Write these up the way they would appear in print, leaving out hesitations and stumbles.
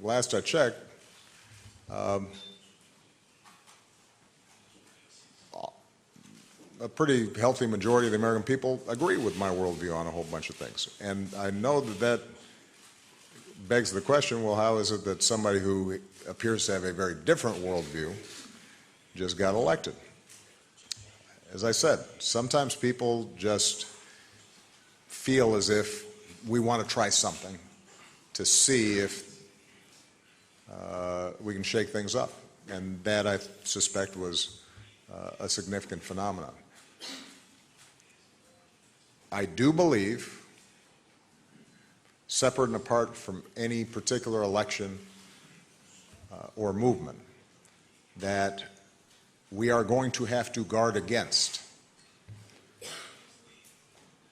last I checked, a pretty healthy majority of the American people agree with my worldview on a whole bunch of things. And I know that that begs the question, well, how is it that somebody who appears to have a very different worldview just got elected? As I said, sometimes people just feel as if we want to try something to see if we can shake things up. And that, I suspect, was a significant phenomenon. I do believe, separate and apart from any particular election or movement, that we are going to have to guard against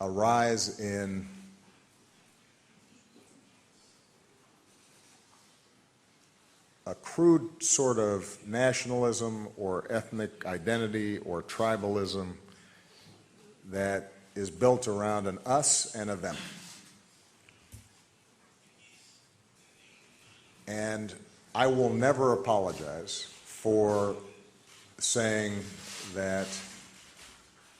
a rise in a crude sort of nationalism or ethnic identity or tribalism that is built around an us and a them. And I will never apologize for saying that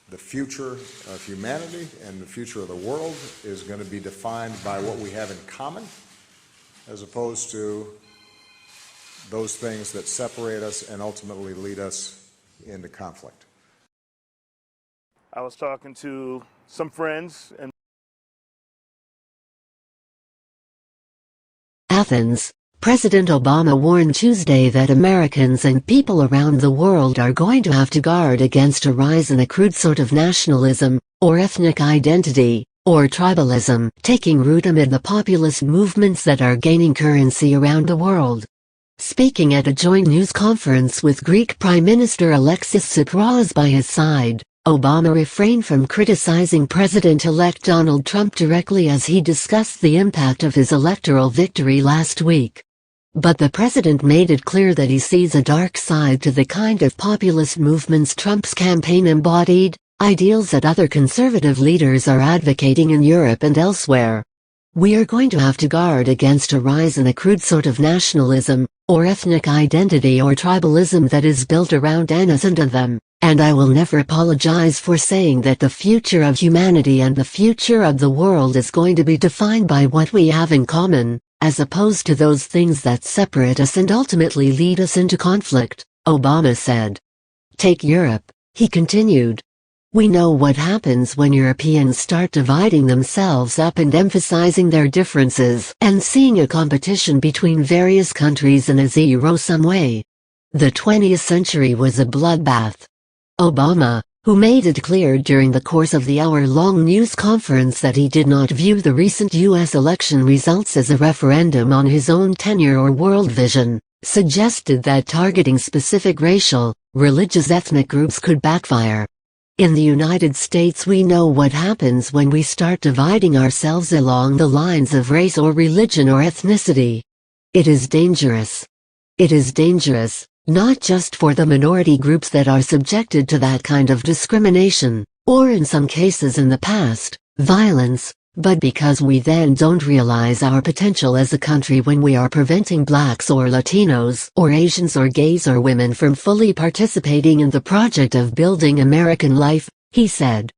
the future of humanity and the future of the world is going to be defined by what we have in common, as opposed to those things that separate us and ultimately lead us into conflict. I was talking to some friends and Athens. President Obama warned Tuesday that Americans and people around the world are going to have to guard against a rise in a crude sort of nationalism, or ethnic identity, or tribalism, taking root amid the populist movements that are gaining currency around the world. Speaking at a joint news conference with Greek Prime Minister Alexis Tsipras by his side, Obama refrained from criticizing President-elect Donald Trump directly as he discussed the impact of his electoral victory last week. But the president made it clear that he sees a dark side to the kind of populist movements Trump's campaign embodied, ideals that other conservative leaders are advocating in Europe and elsewhere. We are going to have to guard against a rise in a crude sort of nationalism, or ethnic identity or tribalism that is built around us and them, and I will never apologize for saying that the future of humanity and the future of the world is going to be defined by what we have in common, as opposed to those things that separate us and ultimately lead us into conflict, Obama said. Take Europe, he continued. We know what happens when Europeans start dividing themselves up and emphasizing their differences and seeing a competition between various countries in a zero-sum way. The 20th century was a bloodbath. Obama, who made it clear during the course of the hour-long news conference that he did not view the recent U.S. election results as a referendum on his own tenure or world vision, suggested that targeting specific racial, religious ethnic groups could backfire. In the United States, we know what happens when we start dividing ourselves along the lines of race or religion or ethnicity. It is dangerous. It is dangerous, not just for the minority groups that are subjected to that kind of discrimination, or in some cases in the past, violence, but because we then don't realize our potential as a country when we are preventing blacks or Latinos or Asians or gays or women from fully participating in the project of building American life, he said.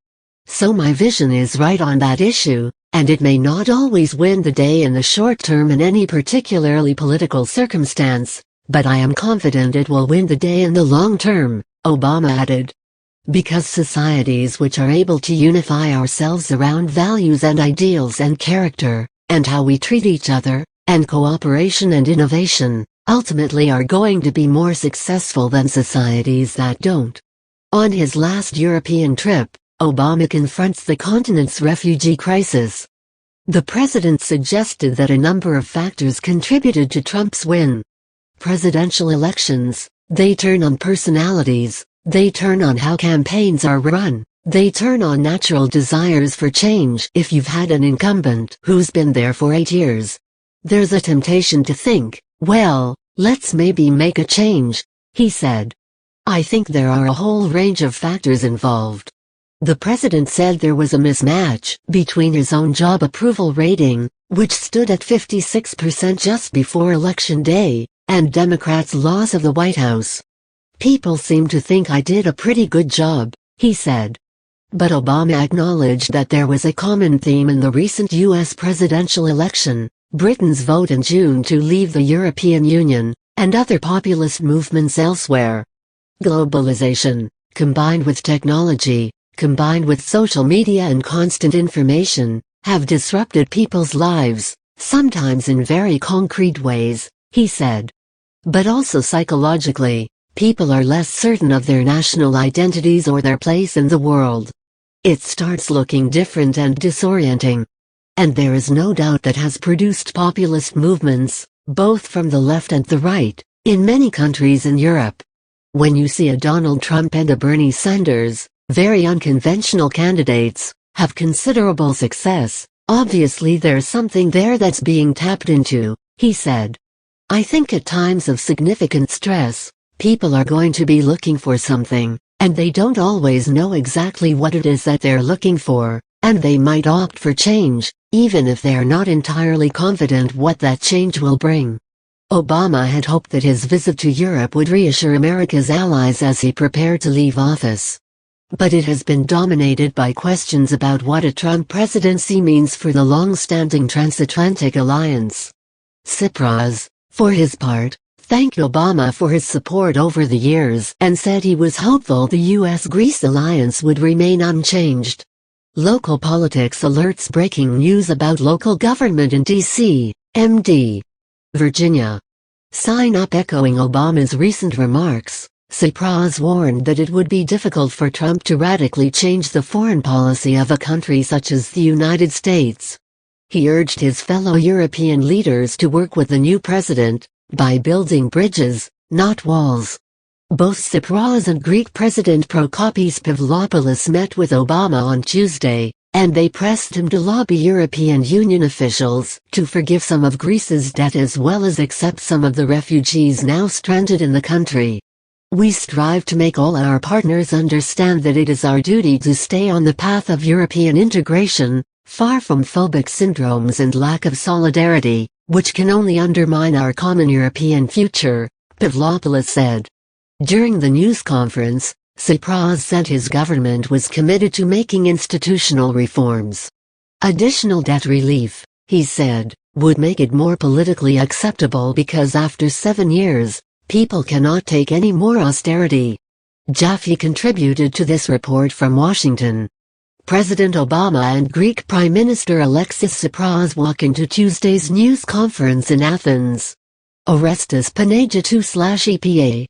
So my vision is right on that issue, and it may not always win the day in the short term in any particularly political circumstance, but I am confident it will win the day in the long term, Obama added. Because societies which are able to unify ourselves around values and ideals and character, and how we treat each other, and cooperation and innovation, ultimately are going to be more successful than societies that don't. On his last European trip, Obama confronts the continent's refugee crisis. The president suggested that a number of factors contributed to Trump's win. Presidential elections, they turn on personalities. They turn on how campaigns are run. They turn on natural desires for change. If you've had an incumbent who's been there for 8 years, there's a temptation to think, well, let's maybe make a change, he said. I think there are a whole range of factors involved. The president said there was a mismatch between his own job approval rating, which stood at 56% just before Election Day, and Democrats' loss of the White House. "People seem to think I did a pretty good job," he said. But Obama acknowledged that there was a common theme in the recent U.S. presidential election: Britain's vote in June to leave the European Union, and other populist movements elsewhere. Globalization, combined with technology, combined with social media and constant information, have disrupted people's lives, sometimes in very concrete ways, he said. But also psychologically, people are less certain of their national identities or their place in the world. It starts looking different and disorienting. And there is no doubt that has produced populist movements, both from the left and the right, in many countries in Europe. When you see a Donald Trump and a Bernie Sanders, very unconventional candidates, have considerable success, obviously there's something there that's being tapped into, he said. "I think at times of significant stress, people are going to be looking for something, and they don't always know exactly what it is that they're looking for, and they might opt for change, even if they're not entirely confident what that change will bring." Obama had hoped that his visit to Europe would reassure America's allies as he prepared to leave office. But it has been dominated by questions about what a Trump presidency means for the long-standing transatlantic alliance. Tsipras, for his part, thanked Obama for his support over the years and said he was hopeful the U.S.-Greece alliance would remain unchanged. Local politics alerts breaking news about local government in D.C., MD. Virginia. Sign up echoing Obama's recent remarks. Tsipras warned that it would be difficult for Trump to radically change the foreign policy of a country such as the United States. He urged his fellow European leaders to work with the new president by building bridges, not walls. Both Tsipras and Greek President Prokopis Pavlopoulos met with Obama on Tuesday, and they pressed him to lobby European Union officials to forgive some of Greece's debt as well as accept some of the refugees now stranded in the country. "We strive to make all our partners understand that it is our duty to stay on the path of European integration, far from phobic syndromes and lack of solidarity, which can only undermine our common European future," Pavlopoulos said. During the news conference, Tsipras said his government was committed to making institutional reforms. Additional debt relief, he said, would make it more politically acceptable because after 7 years, people cannot take any more austerity. Jaffe contributed to this report from Washington. President Obama and Greek Prime Minister Alexis Tsipras walk into Tuesday's news conference in Athens. Orestes Panagiatou/EPA,